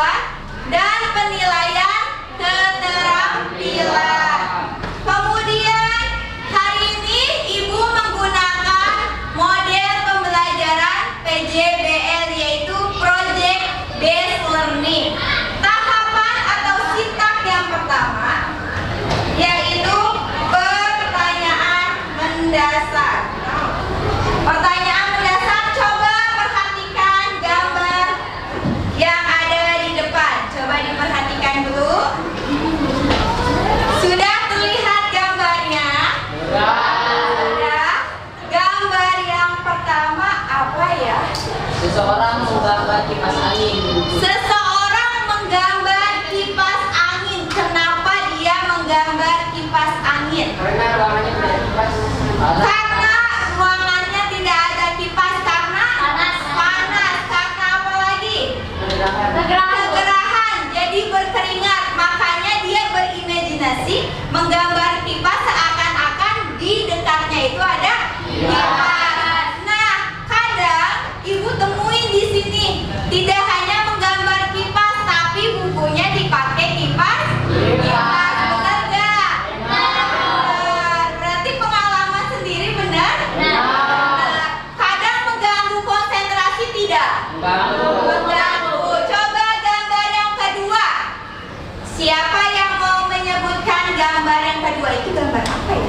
pengetahuan dan penilaian keterampilan. Kemudian hari ini Ibu menggunakan model pembelajaran PJBL, yaitu Project Based Learning. Tahapan atau sitak yang pertama yaitu pertanyaan mendasar. Pertanyaan mendasar, coba perhatikan gambar yang ada di depan. Coba diperhatikan dulu. Sudah terlihat gambarnya? Sudah. Gambar yang pertama apa ya? Seseorang menggambar kipas angin. Seseorang menggambar kipas angin. Kenapa dia menggambar kipas angin? Karena ruangannya tidak kipas. Karena ruangannya tidak ada kipas, karena panas. Karena apa lagi? Kegerahan. Jadi berkeringat. Makanya dia berimajinasi menggambar kipas seakan-akan di dekatnya itu ada kipas. Nah, kadang Ibu temuin di sini tidak hanya menggambar kipas, tapi bukunya dipakai kipas. Benar nggak? Benar. Berarti pengalaman sendiri benar? Benar. Kadang mengganggu konsentrasi tidak? Mengganggu. Coba gambar yang kedua. Siapa yang mau menyebutkan gambar yang kedua? Itu gambar apa ya?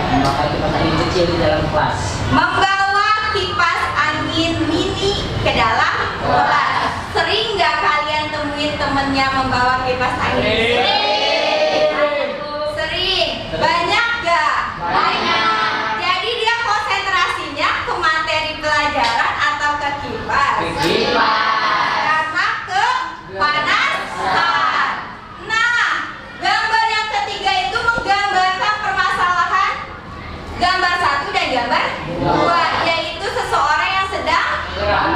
Memakai kipas angin kecil di dalam kelas. Membawa kipas angin mini ke dalam kelas. Sering nggak kalian temuin temennya membawa kipas angin? Sering. Banyak nggak? Banyak. Jadi dia konsentrasinya ke materi pelajaran atau ke kipas? Karena kepanasan. Nah, gambar yang ketiga itu menggambarkan permasalahan gambar 1 dan gambar 2, yaitu seseorang yang sedang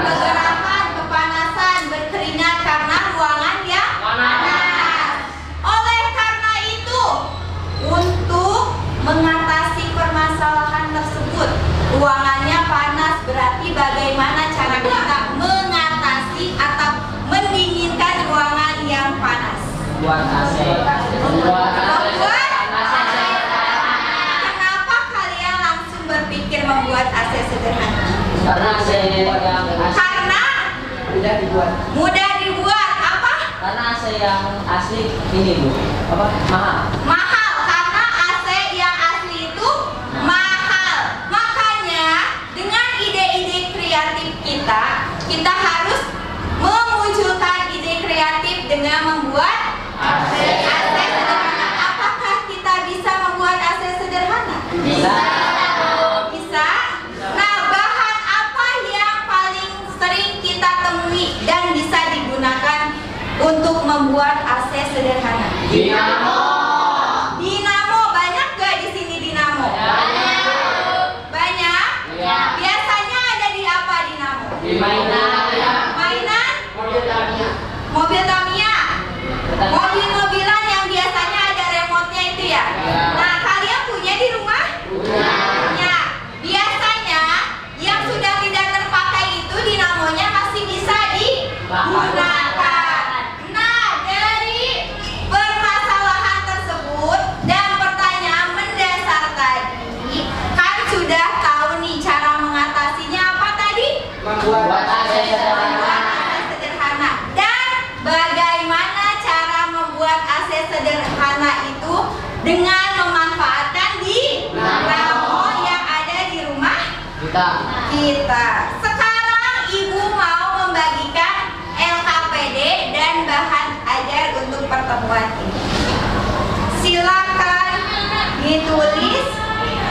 kegerahan, kepanasan, berkeringat karena ruangan yang panas. Oleh karena itu, untuk mengatasi permasalahan tersebut, ruangannya panas, berarti bagaimana cara kita mengatasi atau mendinginkan ruangan yang panas? Buat AC. Kenapa kalian langsung berpikir membuat AC sederhana? Karena AC yang asli Karena mudah dibuat. mudah dibuat. Apa? Karena AC yang asli ini Bu, apa? Mahal. Mahal. Karena AC yang asli itu mahal. Makanya dengan ide-ide kreatif kita harus memunculkan ide kreatif dengan membuat AC sederhana. Apakah kita bisa membuat AC sederhana? Bisa. Bisa. Nah, bahan apa yang paling sering kita temui dan bisa digunakan untuk membuat AC sederhana? Dinamo. Dinamo. Banyak gak di sini dinamo? Banyak? Iya. Biasanya ada di apa dinamo? Di mainan. Mainan? Mobil Tamiya. Mobil Tamiya. Mobil-mobilan yang biasanya ada remote-nya itu ya? Iya. Nah, kalian punya di rumah? Punya. Biasanya yang sudah tidak terpakai itu dinamonya masih bisa digunakan. Nah, dari permasalahan tersebut dan pertanyaan mendasar tadi, kan sudah tahu nih cara mengatasinya apa tadi? Membuat AC sederhana. Membuat AC sederhana. Dan bagaimana cara membuat AC sederhana itu dengan memanfaatkan dinamo yang ada di rumah kita. Sekarang Ibu mau membagikan LKPD dan bahan ajar untuk pertemuan ini. Silakan ditulis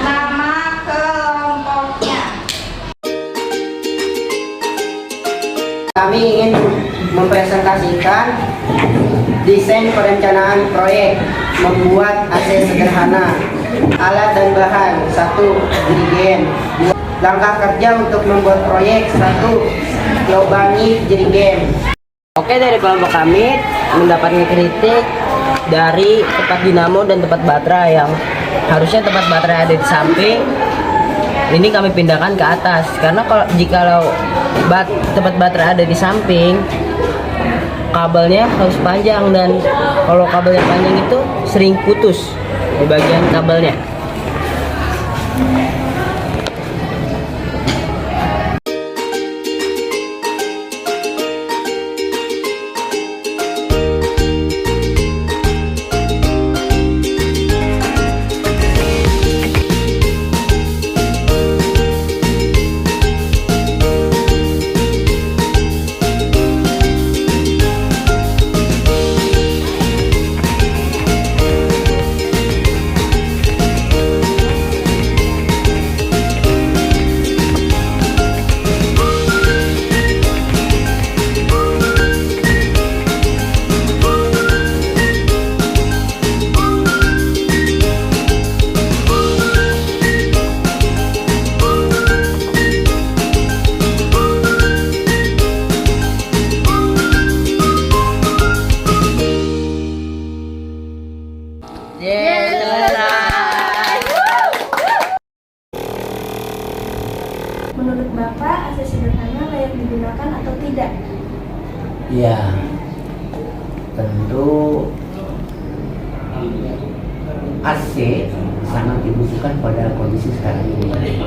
nama kelompoknya. Kami ingin mempresentasikan desain perencanaan proyek membuat AC sederhana. Alat dan bahan: 1. Jerigen. 2. Langkah kerja untuk membuat proyek: 1. Lobangi jerigen. Oke, dari kelompok kami mendapatkan kritik dari tempat dinamo dan tempat baterai yang harusnya tempat baterai ada di samping. Ini kami pindahkan ke atas karena jikalau tempat baterai ada di samping, kabelnya harus panjang, dan kalau kabelnya panjang itu sering putus di bagian kabelnya. Menurut Bapak, AC sederhana layak digunakan atau tidak? Ya, tentu AC sangat dibutuhkan pada kondisi sekarang ini.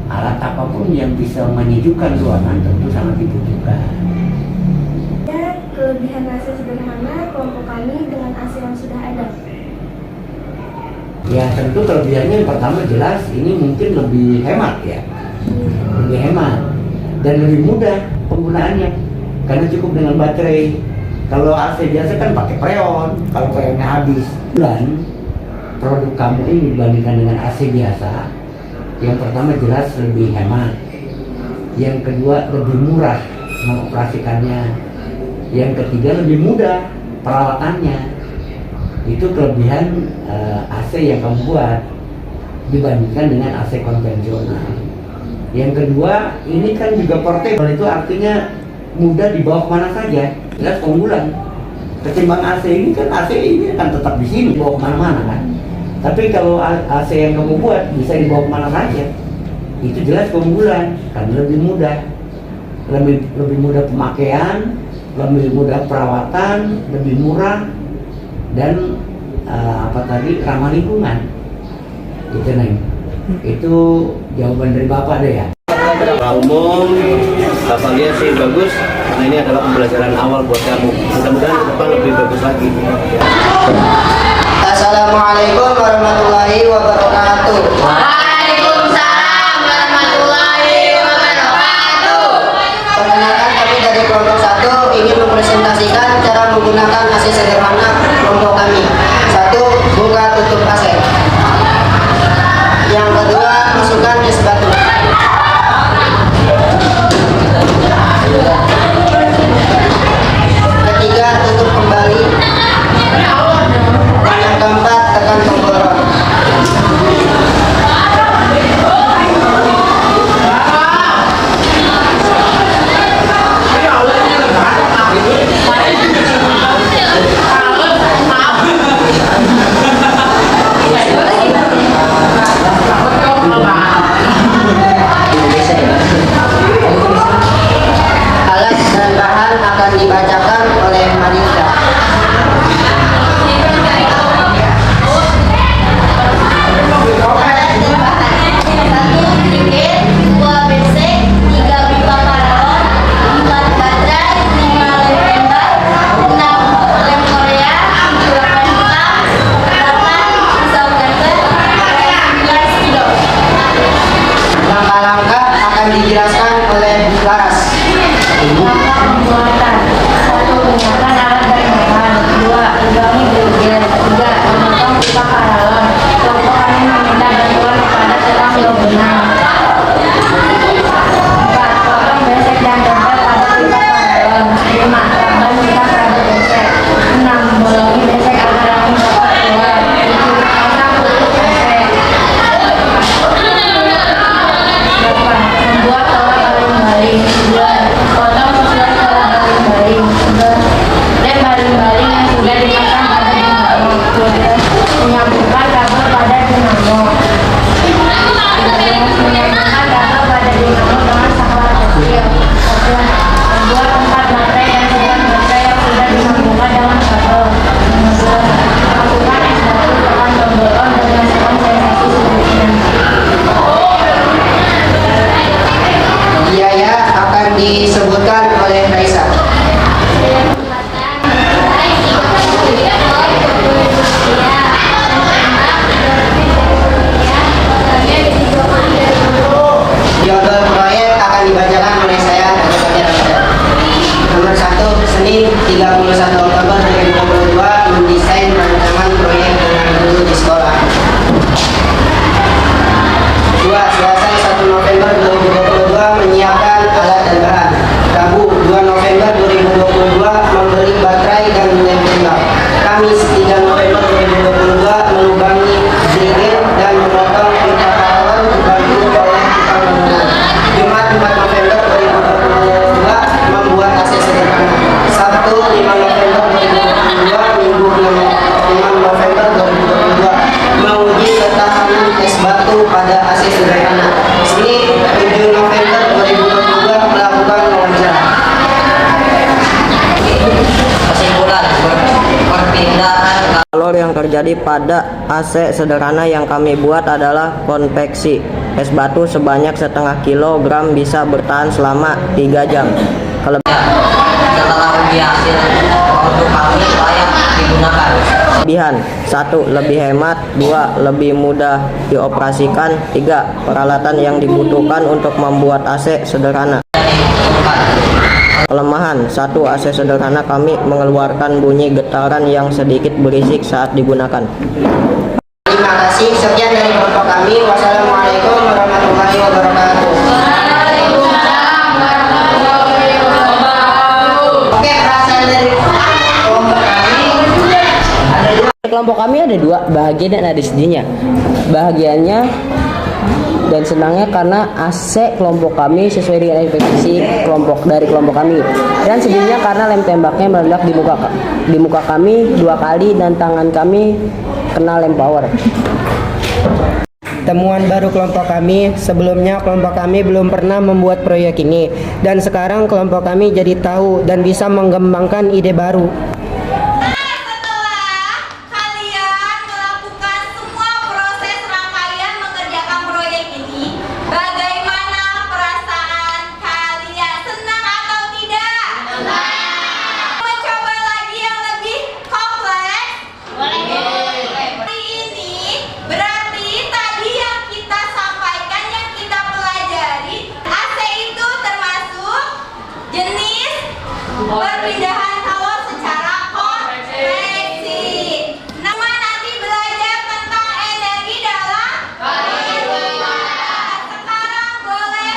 Alat apapun yang bisa menyejukkan ruangan tentu sangat dibutuhkan. Ya, kelebihan AC sederhana kelompok kami dengan AC yang sudah ada. Ya, tentu kelebihannya yang pertama jelas ini mungkin lebih hemat ya. Lebih hemat dan lebih mudah penggunaannya karena cukup dengan baterai. Kalau AC biasa kan pakai freon, kalau freonnya habis. Dan produk kamu ini dibandingkan dengan AC biasa, yang pertama jelas lebih hemat, yang kedua lebih murah mengoperasikannya, yang ketiga lebih mudah perawatannya. Itu kelebihan AC yang kamu buat dibandingkan dengan AC konvensional. Yang kedua, ini kan juga portable, itu artinya mudah dibawa kemana saja. Jelas keunggulan. Ketimbang AC ini kan AC ini kan tetap di sini, dibawa kemana-mana kan. Tapi kalau AC yang kamu buat bisa dibawa kemana saja. Itu jelas keunggulan karena lebih mudah, lebih mudah pemakaian, lebih mudah perawatan, lebih murah dan ramah lingkungan. Gitu Neng. Itu jawaban dari Bapak deh ya. Secara umum, Bapak lihat sih bagus, karena ini adalah pembelajaran awal buat kamu. Mudah-mudahan ke depan lebih bagus lagi. Assalamualaikum warahmatullahi wabarakatuh. Waalaikumsalam warahmatullahi wabarakatuh. Perkenalkan, kami dari kelompok 1 ingin mempresentasikan cara menggunakan AC sederhana kelompok kami. 1. Buka tutup AC. Yang kedua, masukkan es batu. Ketiga, tutup kembali. Dan yang keempat, tekan tombol on. Alat dan bahan akan dibacakan oleh Manisha. Alat dan bahannya 1 kriket, 2 besek, 3 pipa paralon, 4 baterai, 5 lem tembak, 6 lem Korea, 7 lem hitam, 8 pisau temper, 11 kilo. Langkah-langkah akan dijelaskan oleh Laras. Langkah pembuatan: 1. Gunakan alat dari bahan. 2. Lubangi gerigen. 3. Memotong pipa paralon. Kelompok kami meminta bantuan kepada tukang bangunan. 4. Potong besek dan tempel pada pipa paralon. 5. Tambah pipa pada besek. 6. Bolongi besek agar angin dapat keluar. 7. Pasang tutup besek. 8. Membuat tower baling-baling. 9. Potong sesuai pola baling-baling. 11. Lem baling-baling yang sudah dipasang pada dinamo. 12. Menyambungkan kabel pada dinamo. 13. Menyambungkan kabel pada dinamo dengan saklar kecil. 14. Membuat tempat baterai dan sebuah baterai yang sudah Jadi pada AC sederhana yang kami buat adalah konveksi. Es batu sebanyak 0,5 kilogram bisa bertahan selama 3 jam. Setelah uji hasil produk kami layak digunakan. Kelebihan: 1. Lebih hemat. 2. Lebih mudah dioperasikan. 3. Peralatan yang dibutuhkan untuk membuat AC sederhana. Kelemahan: 1. AC sederhana kami mengeluarkan bunyi getaran yang sedikit berisik saat digunakan. Terima kasih. Sekian dari kelompok kami. Wassalamualaikum warahmatullahi wabarakatuh. Oke, perasaan dari kelompok kami ada dua. Kelompok kami ada 2, bahagia dan ada sedihnya. Bahagianya dan senangnya karena AC kelompok kami sesuai dengan ekspektasi dari kelompok kami, dan sedihnya karena lem tembaknya meledak di muka kami 2 kali dan tangan kami kena lem power. Temuan baru kelompok kami: sebelumnya kelompok kami belum pernah membuat proyek ini, dan sekarang kelompok kami jadi tahu dan bisa mengembangkan ide baru. Setelah kalian melakukan semua proses rangkaian mengerjakan proyek ini, bagaimana perasaan kalian? Senang atau tidak? Senang. Mencoba lagi yang lebih kompleks? Hari ini berarti tadi yang kita sampaikan, yang kita pelajari, AC itu termasuk jenis perpindahan hawa secara konveksi. Nama nanti belajar tentang energi dalam sekarang boleh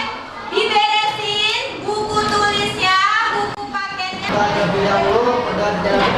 diberesin buku tulisnya, buku paketnya. Terlebih dahulu, dalam